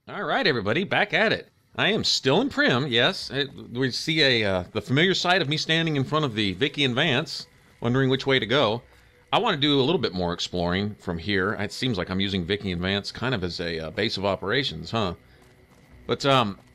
All right, everybody, back at it. I am still in Primm, yes. We see the familiar sight of me standing in front of the Vicky and Vance, wondering which way to go. I want to do a little bit more exploring from here. It seems like I'm using Vicky and Vance kind of as a base of operations, huh? But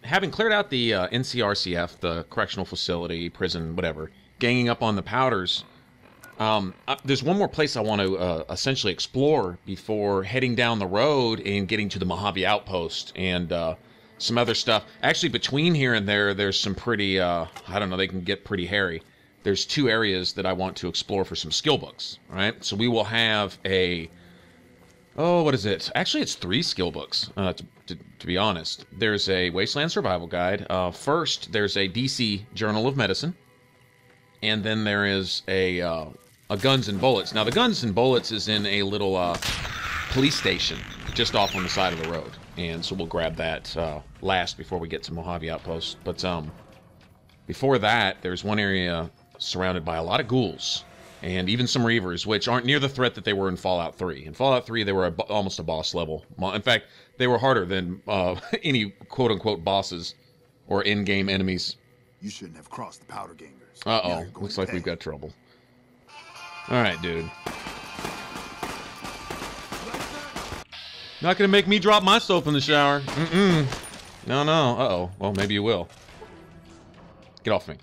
having cleared out the NCRCF, the correctional facility, prison, whatever, ganging up on the powders, there's one more place I want to essentially explore before heading down the road and getting to the Mojave Outpost and some other stuff. Actually, between here and there, there's some pretty, I don't know, they can get pretty hairy. There's two areas that I want to explore for some skill books, right? So we will have a, what is it? Actually, it's 3 skill books, to be honest. There's a Wasteland Survival Guide. First, there's a DC Journal of Medicine. And then there is a Guns and Bullets. Now, the Guns and Bullets is in a little police station just off on the side of the road. And so we'll grab that last before we get to Mojave Outpost. But before that, there's one area surrounded by a lot of ghouls. And even some Reavers, which aren't near the threat that they were in Fallout 3. In Fallout 3, they were almost a boss level. In fact, they were harder than any quote-unquote bosses or in-game enemies. You shouldn't have crossed the powder gangers. Uh-oh. Looks like we've got trouble. Alright, dude. Not gonna make me drop my soap in the shower. Mm-mm. No, no. Uh-oh. Well, maybe you will. Get off me.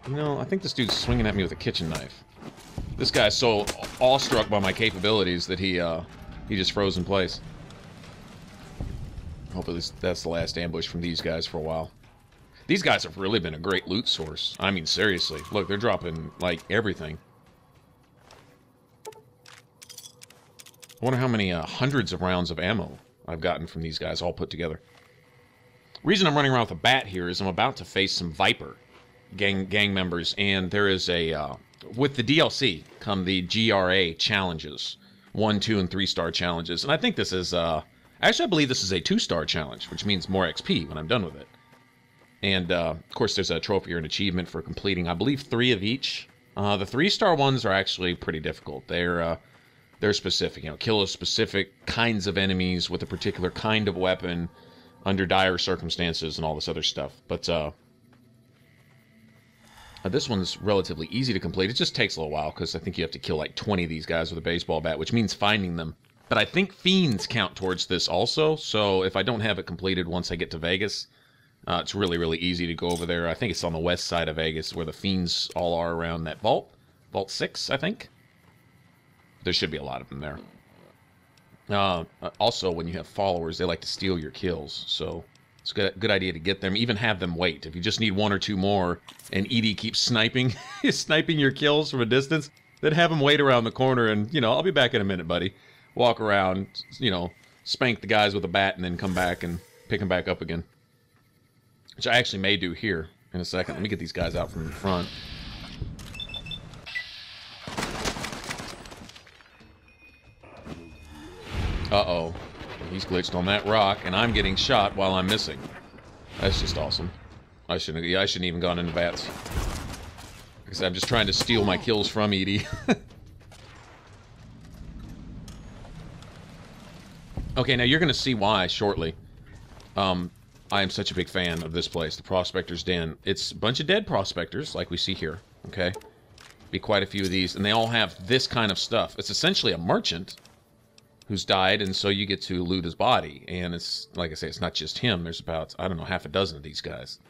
You know, I think this dude's swinging at me with a kitchen knife. This guy's so awestruck by my capabilities that he just froze in place. Hopefully that's the last ambush from these guys for a while. These guys have really been a great loot source. I mean, seriously. Look, they're dropping, like, everything. I wonder how many hundreds of rounds of ammo I've gotten from these guys all put together. The reason I'm running around with a bat here is I'm about to face some Viper gang members, and there is a... with the DLC come the GRA challenges. 1, 2, and 3-star challenges. And I think this is... actually, I believe this is a 2-star challenge, which means more XP when I'm done with it. And, of course, there's a trophy or an achievement for completing, I believe, 3 of each. The 3-star ones are actually pretty difficult. They're specific. You know, kill specific kinds of enemies with a particular kind of weapon under dire circumstances and all this other stuff. But this one's relatively easy to complete. It just takes a little while because I think you have to kill like 20 of these guys with a baseball bat, which means finding them. But I think fiends count towards this also, so if I don't have it completed once I get to Vegas... it's really, really easy to go over there. I think it's on the west side of Vegas where the fiends all are around that vault. Vault 6, I think. There should be a lot of them there. Also, when you have followers, they like to steal your kills. So it's a good idea to get them. Even have them wait. If you just need 1 or 2 more and Edie keeps sniping, sniping your kills from a distance, then have them wait around the corner and, you know, I'll be back in a minute, buddy. Walk around, you know, spank the guys with a bat and then come back and pick them back up again. Which I actually may do here in a second. Let me get these guys out from the front. Uh-oh. He's glitched on that rock, and I'm getting shot while I'm missing. That's just awesome. I shouldn't even gone into bats. Like I said, I'm just trying to steal my kills from Edie. Okay, now you're going to see why shortly. I am such a big fan of this place, the Prospector's Den. It's a bunch of dead prospectors, like we see here, okay? Be quite a few of these, and they all have this kind of stuff. It's essentially a merchant who's died, and so you get to loot his body. And it's, like I say, it's not just him. There's about, I don't know, half a dozen of these guys.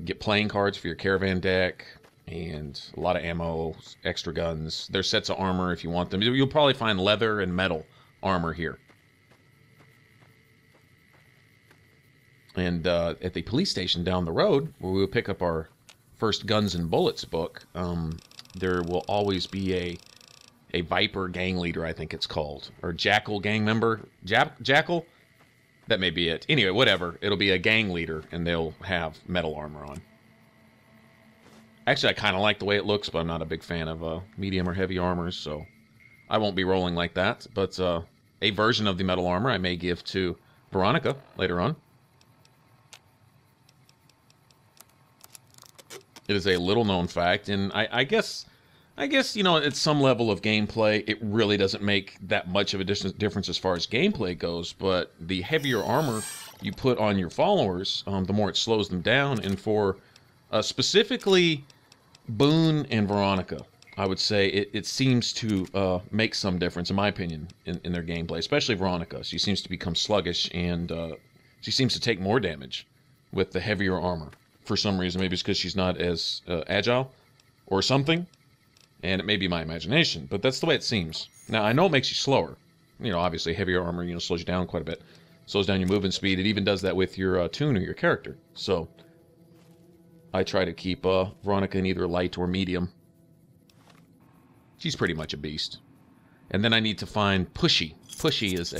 Get playing cards for your caravan deck, and a lot of ammo, extra guns. There's sets of armor if you want them. You'll probably find leather and metal armor here. And at the police station down the road, where we'll pick up our first Guns and Bullets book, there will always be a Viper gang leader, I think it's called. Or Jackal gang member. Jackal? That may be it. Anyway, whatever. It'll be a gang leader, and they'll have metal armor on. Actually, I kind of like the way it looks, but I'm not a big fan of medium or heavy armors, so I won't be rolling like that. But a version of the metal armor I may give to Veronica later on. It is a little-known fact, and I guess I guess, at some level of gameplay, it really doesn't make that much of a difference as far as gameplay goes, but the heavier armor you put on your followers, the more it slows them down, and for specifically Boone and Veronica, I would say it seems to make some difference, in my opinion, in their gameplay, especially Veronica. She seems to become sluggish, and she seems to take more damage with the heavier armor for some reason. Maybe it's because she's not as agile or something. And it may be my imagination, but that's the way it seems. Now, I know it makes you slower. Obviously, heavier armor, slows you down quite a bit. Slows down your movement speed. It even does that with your tune or your character. So, I try to keep Veronica in either light or medium. She's pretty much a beast. And then I need to find Pushy. Pushy is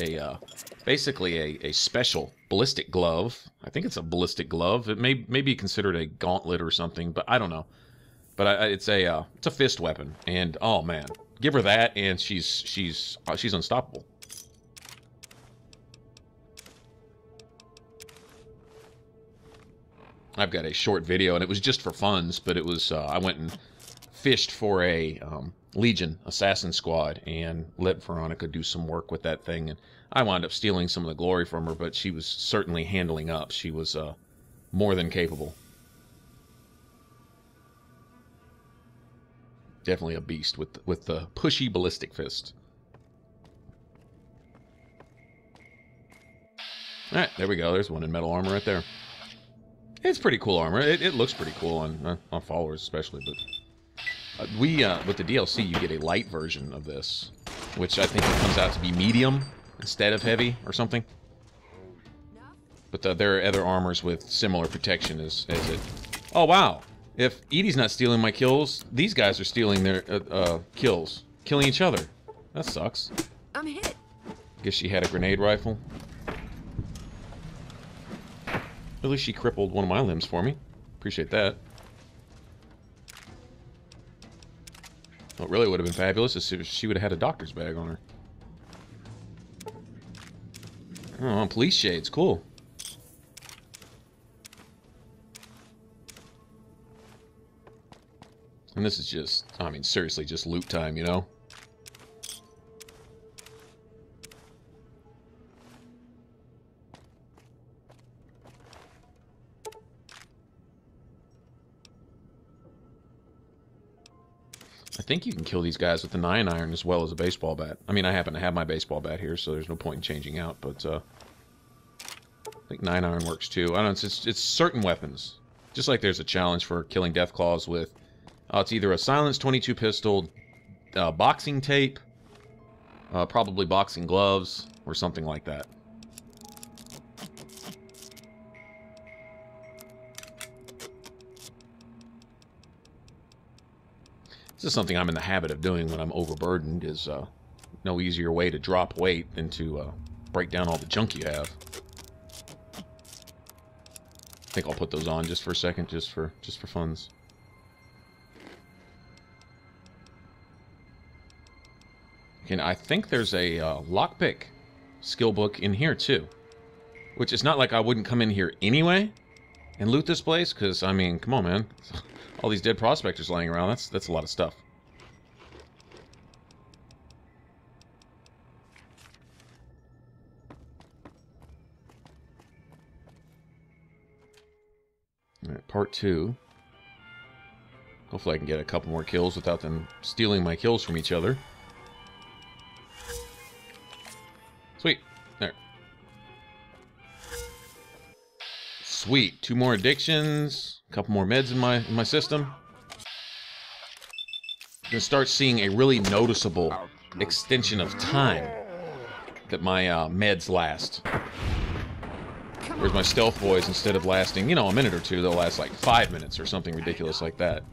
basically a special ballistic glove. I think it's a ballistic glove. It may be considered a gauntlet or something, but I don't know. But it's a fist weapon, and oh man, give her that, and she's unstoppable. I've got a short video, and it was just for funs, but it was I went and fished for a Legion assassin squad and let Veronica do some work with that thing, and I wound up stealing some of the glory from her, but she was certainly handling up. She was more than capable. Definitely a beast with the pushy ballistic fist. All right, there we go. There's one in metal armor right there. It's pretty cool armor. It looks pretty cool on followers especially. But with the DLC, you get a light version of this, which I think it comes out to be medium instead of heavy or something. But there are other armors with similar protection as it. Oh wow. If Edie's not stealing my kills, these guys are stealing their kills. Killing each other. That sucks. I'm hit. Guess she had a grenade rifle. At least she crippled one of my limbs for me. Appreciate that. What really would have been fabulous is if she would have had a doctor's bag on her. Oh, police shades. Cool. And this is just, I mean, seriously, just loot time, I think you can kill these guys with the 9-iron as well as a baseball bat. I mean, I happen to have my baseball bat here, so there's no point in changing out, but I think 9-iron works too. I don't know, it's certain weapons. Just like there's a challenge for killing Deathclaws with, it's either a silenced 22 pistol, boxing tape, probably boxing gloves, or something like that. This is something I'm in the habit of doing when I'm overburdened, is no easier way to drop weight than to break down all the junk you have. I think I'll put those on just for a second, just for funs. And I think there's a lockpick skill book in here too, which is not like I wouldn't come in here anyway and loot this place, because I mean, come on, man. All these dead prospectors laying around, that's a lot of stuff. Alright, part 2. Hopefully I can get a couple more kills without them stealing my kills from each other. Sweet. There. Sweet. 2 more addictions. A couple more meds in my system. I'm gonna start seeing a really noticeable extension of time that my meds last. Whereas my stealth boys, instead of lasting, a minute or two, they'll last like 5 minutes or something ridiculous like that.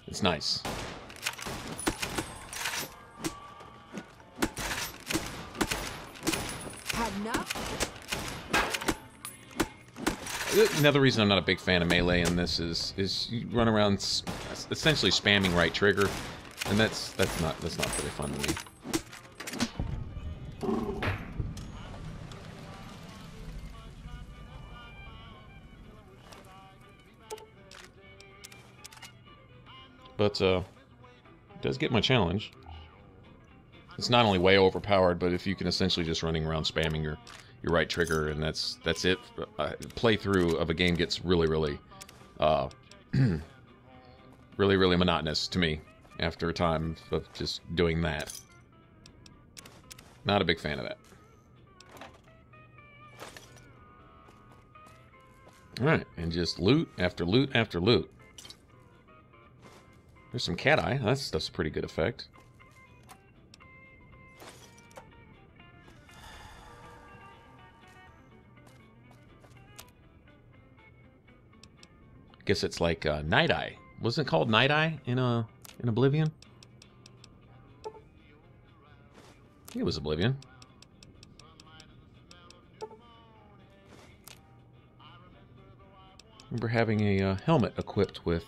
It's nice. Another reason I'm not a big fan of melee in this is you run around essentially spamming right trigger, and that's not very fun to me. But It does get my challenge. It's not only way overpowered, but if you can essentially just running around spamming your right trigger, and that's it. Playthrough of a game gets really, really, really, really monotonous to me after a time of just doing that. Not a big fan of that. Alright, and just loot after loot after loot. There's some cat eye. That's a pretty good effect. Guess it's like Night Eye. Wasn't it called Night Eye in Oblivion? I think it was Oblivion. I remember having a helmet equipped with.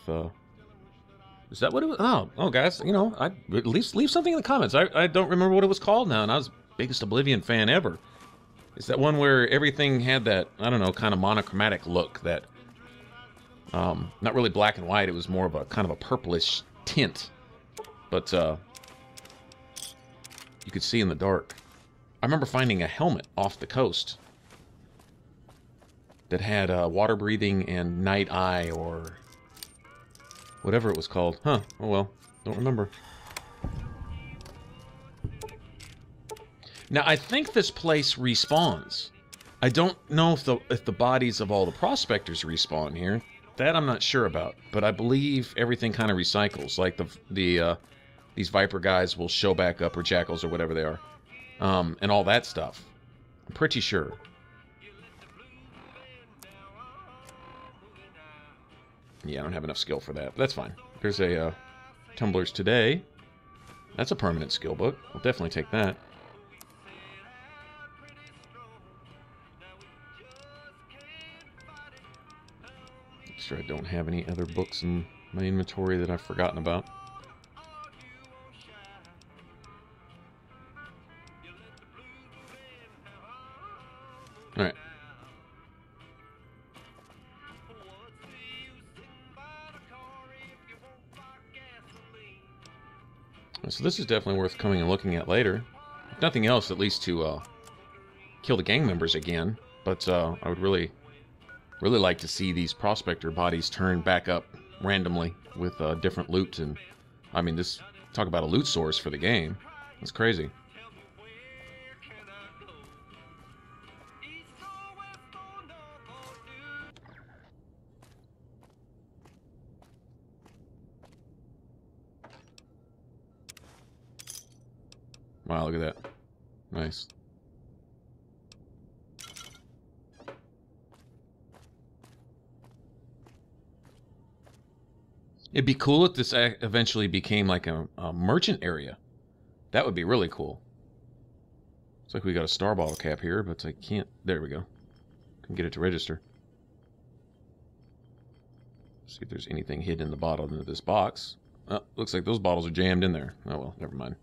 Is that what it was? Oh, guys, you know, at least leave something in the comments. I don't remember what it was called now, and I was the biggest Oblivion fan ever. Is that one where everything had that, I don't know, kind of monochromatic look that. Not really black and white, it was more of a kind of a purplish tint. But, you could see in the dark. I remember finding a helmet off the coast that had water breathing and night eye or whatever it was called. Huh, oh well, don't remember. Now, I think this place respawns. I don't know if the bodies of all the prospectors respawn here. That I'm not sure about, but I believe everything kind of recycles. Like these Viper guys will show back up, or Jackals, or whatever they are, and all that stuff. I'm pretty sure. Yeah, I don't have enough skill for that, but that's fine. There's a Tumblers Today. That's a permanent skill book. I'll definitely take that. Make sure I don't have any other books in my inventory that I've forgotten about. Alright. So this is definitely worth coming and looking at later. If nothing else, at least to kill the gang members again. But I would really like to see these Prospector bodies turn back up randomly with different loot. And I mean, this, talk about a loot source for the game. That's crazy. Wow, look at that. Nice. It'd be cool if this eventually became like a merchant area. That would be really cool. Looks like we got a star bottle cap here, but I can't... There we go. Can get it to register. See if there's anything hidden in the bottom of this box. Oh, looks like those bottles are jammed in there. Oh well, never mind.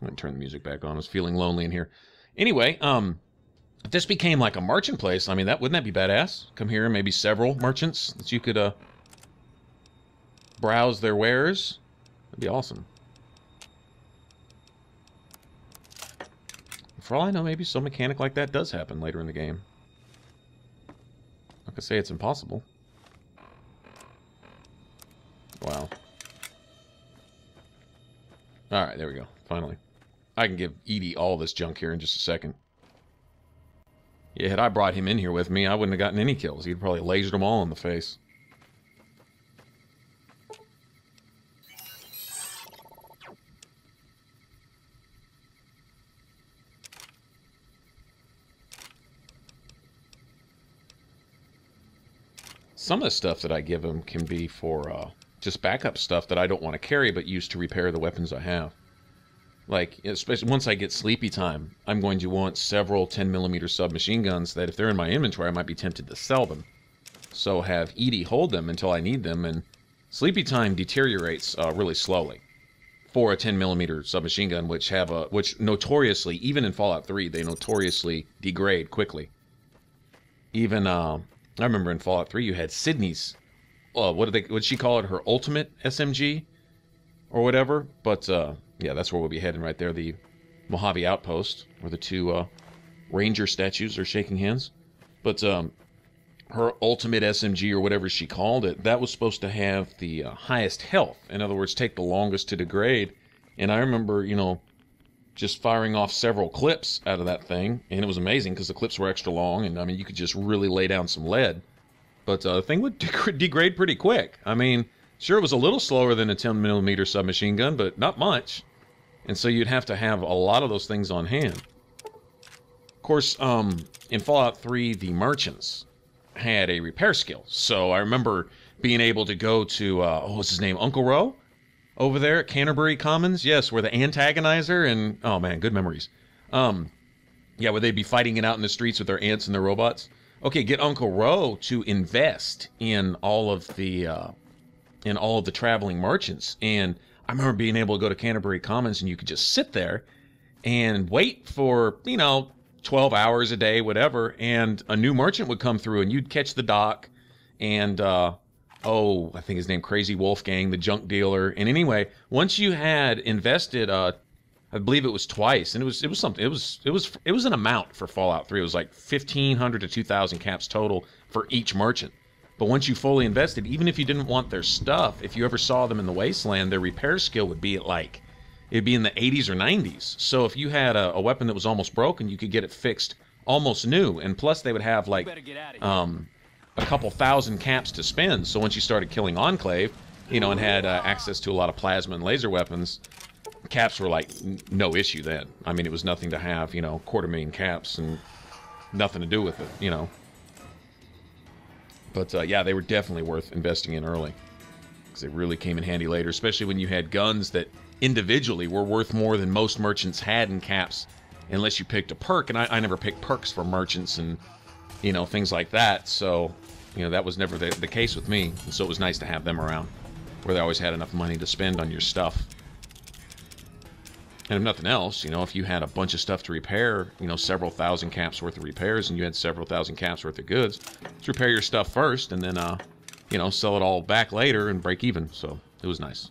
I'm gonna turn the music back on. I was feeling lonely in here. Anyway, if this became like a merchant place, I mean, wouldn't that be badass? Come here, maybe several merchants that you could browse their wares. That'd be awesome. For all I know, maybe some mechanic like that does happen later in the game. Not gonna say it's impossible. Wow. Alright, there we go. Finally. I can give Edie all this junk here in just a second. Yeah, had I brought him in here with me, I wouldn't have gotten any kills. He'd probably lasered them all in the face. Some of the stuff that I give him can be for just backup stuff that I don't want to carry but use to repair the weapons I have. Like, especially once I get sleepy time, I'm going to want several 10mm submachine guns that if they're in my inventory, I might be tempted to sell them. So have Edie hold them until I need them, and sleepy time deteriorates really slowly for a 10mm submachine gun, which notoriously, even in Fallout 3, they notoriously degrade quickly. Even, I remember in Fallout 3 you had Sydney's what'd she call it? Her ultimate SMG or whatever. But yeah, that's where we'll be heading right there. The Mojave Outpost, where the two Ranger statues are shaking hands. But her ultimate SMG or whatever she called it, that was supposed to have the highest health. In other words, take the longest to degrade. And I remember, you know, just firing off several clips out of that thing, and it was amazing because the clips were extra long, and I mean, you could just really lay down some lead. But the thing would degrade pretty quick. I mean, sure, it was a little slower than a 10mm submachine gun, but not much. And so you'd have to have a lot of those things on hand. Of course, in Fallout 3, the merchants had a repair skill. So I remember being able to go to, what's his name, Uncle Ro? Over there at Canterbury Commons, yes, where the antagonizer and, oh man, good memories. Yeah, where they'd be fighting it out in the streets with their ants and their robots. Okay, get Uncle Ro to invest in all of the traveling merchants. And I remember being able to go to Canterbury Commons and you could just sit there and wait for, you know, 12 hours a day, whatever, and a new merchant would come through and you'd catch the dock and, oh, I think his name Crazy Wolfgang, the junk dealer. And anyway, once you had invested, I believe it was twice, and it was something. It was an amount for Fallout 3. It was like 1,500 to 2,000 caps total for each merchant. But once you fully invested, even if you didn't want their stuff, if you ever saw them in the wasteland, their repair skill would be at like, it'd be in the 80s or 90s. So if you had a weapon that was almost broken, you could get it fixed almost new. And plus, they would have like a couple thousand caps to spend. So once you started killing Enclave, you know, and had access to a lot of plasma and laser weapons, caps were like no issue then. I mean, it was nothing to have, you know, 250,000 caps and nothing to do with it, you know. But yeah, they were definitely worth investing in early because they really came in handy later, especially when you had guns that individually were worth more than most merchants had in caps, unless you picked a perk. And I never picked perks for merchants and, you know, things like that. So, you know, that was never the case with me. And so it was nice to have them around, where they always had enough money to spend on your stuff. And if nothing else, you know, if you had a bunch of stuff to repair, you know, several thousand caps worth of repairs, and you had several thousand caps worth of goods, just repair your stuff first, and then, you know, sell it all back later and break even. So it was nice.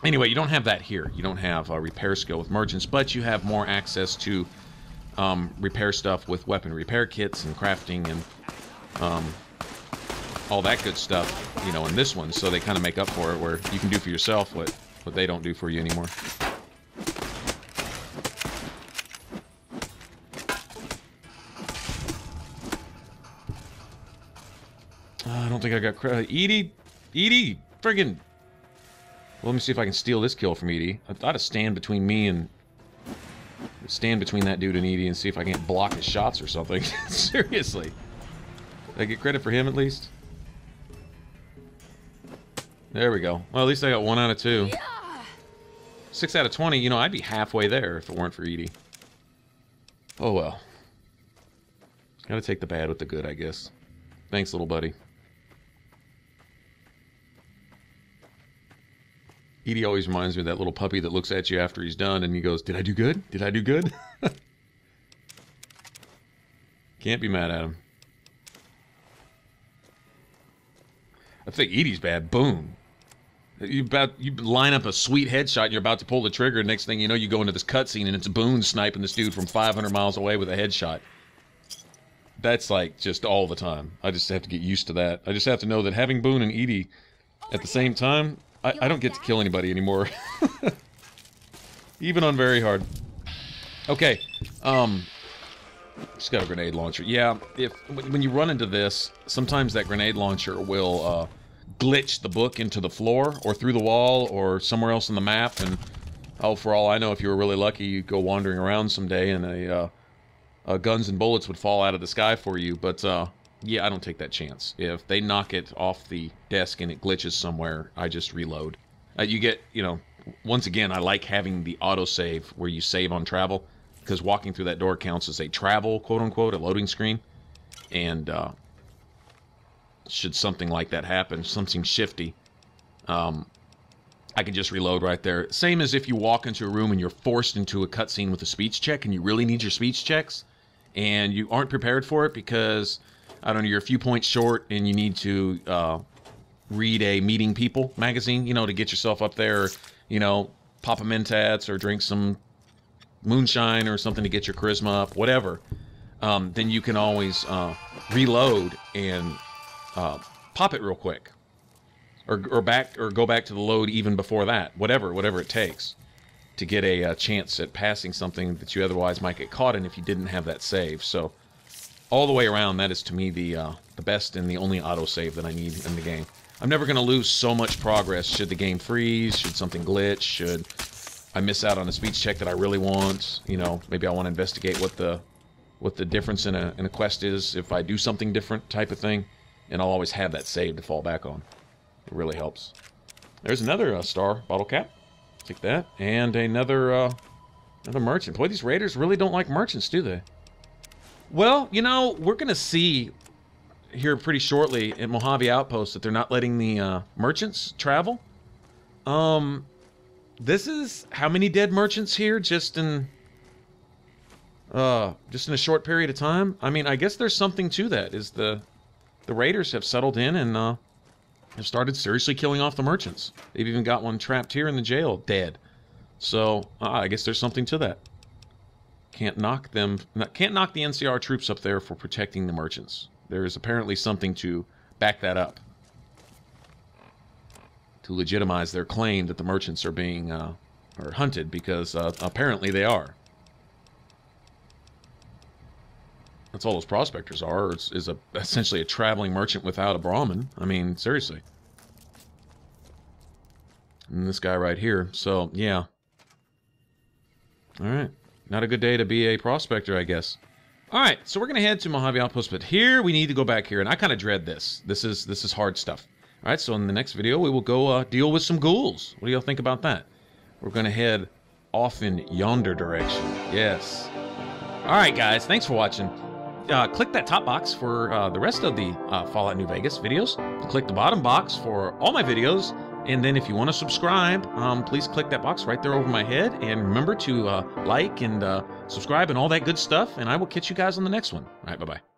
Anyway, you don't have that here. You don't have a repair skill with merchants, but you have more access to repair stuff with weapon repair kits and crafting and all that good stuff, you know, in this one. So they kind of make up for it, where you can do for yourself what they don't do for you anymore. I don't think I got credit. Edie, friggin'. Well, let me see if I can steal this kill from Edie. I thought to stand between me and that dude and Edie and see if I can't block his shots or something. Seriously. Did I get credit for him at least? There we go. Well, at least I got 1 out of 2. 6 out of 20, you know, I'd be halfway there if it weren't for Edie. Oh well. Gotta take the bad with the good, I guess. Thanks, little buddy. Edie always reminds me of that little puppy that looks at you after he's done and he goes, "Did I do good? Did I do good?" Can't be mad at him. I think Edie's bad. Boom. You line up a sweet headshot and you're about to pull the trigger. Next thing you know, you go into this cutscene and it's Boone sniping this dude from 500 miles away with a headshot. That's like just all the time. I just have to get used to that. I just have to know that having Boone and Edie at the same time, I don't get to kill anybody anymore. Even on very hard. Okay. Just got a grenade launcher. Yeah, when you run into this, sometimes that grenade launcher will glitch the book into the floor or through the wall or somewhere else on the map. And oh, for all I know, if you were really lucky, you'd go wandering around someday and guns and bullets would fall out of the sky for you. But yeah, I don't take that chance. If they knock it off the desk and it glitches somewhere, I just reload. You get, you know, once again, I like having the autosave where you save on travel, because walking through that door counts as a travel, quote-unquote, a loading screen. And should something like that happen, something shifty, I can just reload right there. Same as if you walk into a room and you're forced into a cutscene with a speech check and you really need your speech checks and you aren't prepared for it because, I don't know, you're a few points short and you need to read a Meeting People magazine, you know, to get yourself up there, or, you know, pop a Mentats or drink some moonshine or something to get your charisma up, whatever, then you can always reload and pop it real quick, or go back to the load even before that, whatever it takes to get a chance at passing something that you otherwise might get caught in if you didn't have that save. So all the way around, that is to me the best and the only autosave that I need in the game. I'm never going to lose so much progress should the game freeze, should something glitch, should I miss out on a speech check that I really want. You know, maybe I want to investigate what the difference in a quest is if I do something different type of thing, and I'll always have that save to fall back on. It really helps. There's another star bottle cap. Take that. And another merchant. Boy, these raiders really don't like merchants, do they? Well, you know, we're going to see here pretty shortly at Mojave Outpost that they're not letting the merchants travel. This is how many dead merchants here just in a short period of time? I mean, I guess there's something to that. Is the raiders have settled in and have started seriously killing off the merchants. They've even got one trapped here in the jail, dead. So I guess there's something to that. Can't knock the NCR troops up there for protecting the merchants. There is apparently something to back that up, to legitimize their claim that the merchants are being are hunted, because apparently they are. That's all those prospectors are. Is essentially a traveling merchant without a Brahmin. I mean, seriously. And this guy right here. So, yeah. Alright. Not a good day to be a prospector, I guess. Alright, so we're going to head to Mojave Outpost, but here we need to go back here, and I kind of dread this. This is hard stuff. Alright, so in the next video, we will go deal with some ghouls. What do y'all think about that? We're going to head off in yonder direction. Yes. Alright, guys, thanks for watching. Click that top box for the rest of the Fallout New Vegas videos. Click the bottom box for all my videos. And then if you want to subscribe, please click that box right there over my head. And remember to like and subscribe and all that good stuff. And I will catch you guys on the next one. All right, bye-bye.